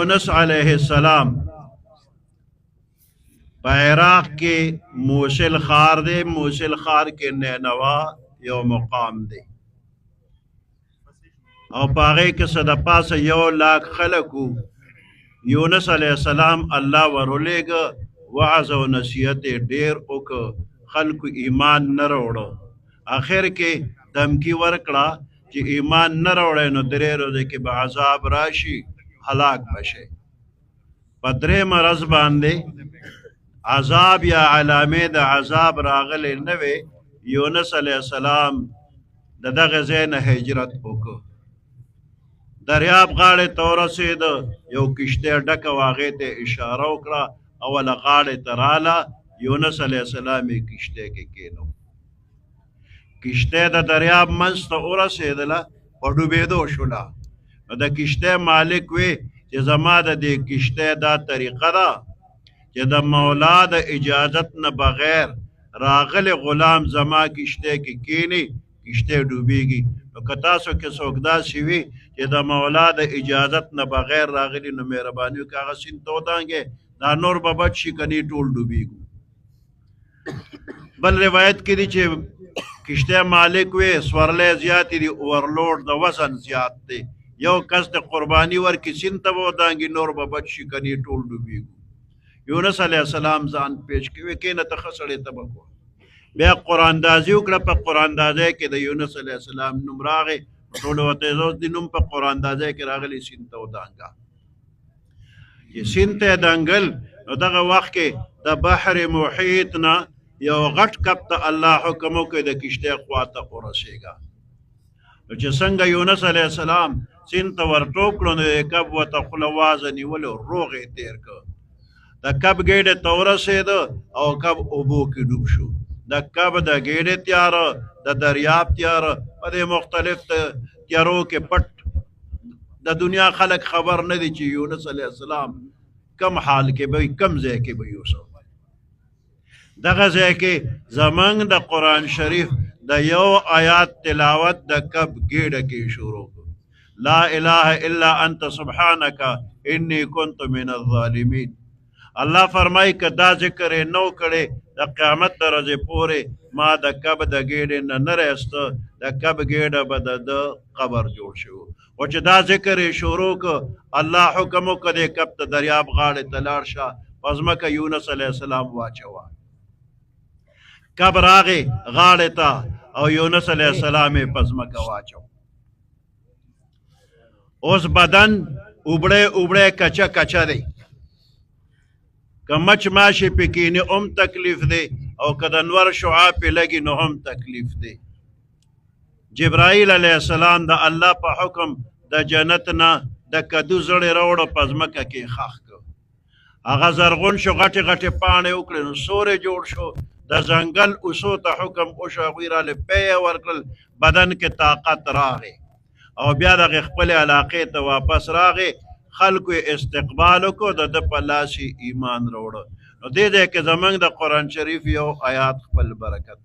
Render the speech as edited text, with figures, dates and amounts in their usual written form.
یونس علیہ السلام په عراق کې موصل ښار دی. موصل ښار کې نینوا یو مقام دی او په هغې کې څه د پاسه 1,00,000 خلک وو. یونس علیہ السلام الله ورولېږه، وعظ او نصیحت یې ډېر وکړه، خلکو ایمان نه راوړه. آخر کې دمکی ورکړه چې ایمان نه راوړی نو 3 ورځې کې به عذاب راشي، هلاک بشئ. په 3 ورځ باندې عذاب یا علامې د عذاب راغلې نه وې. یونس علیہ السلام د دغه ځای نه هجرت وکړ، دریاب غاړې ته ورسېده، یو کشتۍ ډکه وه، هغې ته اشاره وکړه، اوله غاړې ته راله. یونس علیہ السلام یې کشتۍ کې کېنو. کشتۍ د دریاب منځ ته ورسېدله، په ډوبېدو شوله. نو د کشتۍ مالک وی چې زما د دې کشتۍ دا طریقه ده چې د مولا د اجازت نه بغیر راغلی غلام زما کشتۍ کې کینی، کشتۍ ډوبېږي. نو که تاسو کې څوک داسې وي چې د مولا د اجازت نه بغیر راغلی، نو مهرباني وکړئ هغه سیند ته ودانګئ، دا نور به بچ شي، که نه ټول ډوبېږو. بل روایت کې دي چې کشتۍ مالک وی سورلی زیاتې دي، اورلوډ د وزن زیات دی، یو کس د قرباني ورکړي سیند ته به ودانګي، نور به بچ شي، که نه ټول ډوبېږو. یونس علیہ السلام ځان پیش کوي، کینه ته ښه سړی ته به کوه. بیا قراندازي وکړه. په قراندازۍ کې د یونس علیہ السلام نوم راغی، ټولو ورته اوس د نوم په قراندازۍ کې راغلی، سیند ته ودانګه. چې سیند ته یې دنګل، نو دغه وخت کې د بحر محیط نه یو غټ کب ته الله حکم وکړي د کشتۍ خوا ته ورسېږه. نو چې څنګه یونس علیہ السلام سیند ته ورټوپ کړو، نو د کب ورته خوله وازه نیولې، روغ یې تېر کړ. د کب ګېډې ته ورسېده او کب اوبو کې ډوب شو. د کب د ګېډې تیاره، د دریاب تیاره، په دې مختلف تیارو کې پټ د دنیا خلک خبر نه دي چې یونس علیہ السلام کم حال کې به کم ځای کې به یوسف. دغه ځای کې زمونږ د قرآن شریف د یو آیات تلاوت د کب ګېډه کې شروع کړو. لا اله الا انت سبحانک انی کنت من الظالمین. الله فرمای که دا ذکر نو کړي د قیامت د ورځې پورې ما د کب د ګېډې نه نه رایسته، د کب ګېډه به د قبر جوړ شو. او چې دا ذکر یې شروع کړ، الله حکم وکړ دې کب ته دریاب غاړې ته لاړ شه، په ځمکه یونس علیہ السلام واچوه. کب راغی غاړې ته او یونس علیہ السلام یې په ځمکه واچو. اوس بدن اوبړی اوبړی کچه کچه دی، که مچ ماشي پې کینې هم تکلیف دی، او که د نور شعاع پې لګي نو هم تکلیف دی. جبرائیل علیہ السلام د الله په حکم د جنت نه د کدو زړې راوړه، په ځمکه کې ښخ کړ. هغه زرغون شو، غټې غټې پاڼې وکړې، نو سوری جوړ شو. د ځنګل اوسو ته حکم وشو، هغوی راغلې پی ورکړل، بدن کې طاقت راغی او بیا دغې خپلې علاقې ته واپس راغی. خلکو استقبال وکړو، د ده په لاس ایمان راوړه. نو دې ځای کې زمونږ د قرآن شریف یو آیات خپل برکت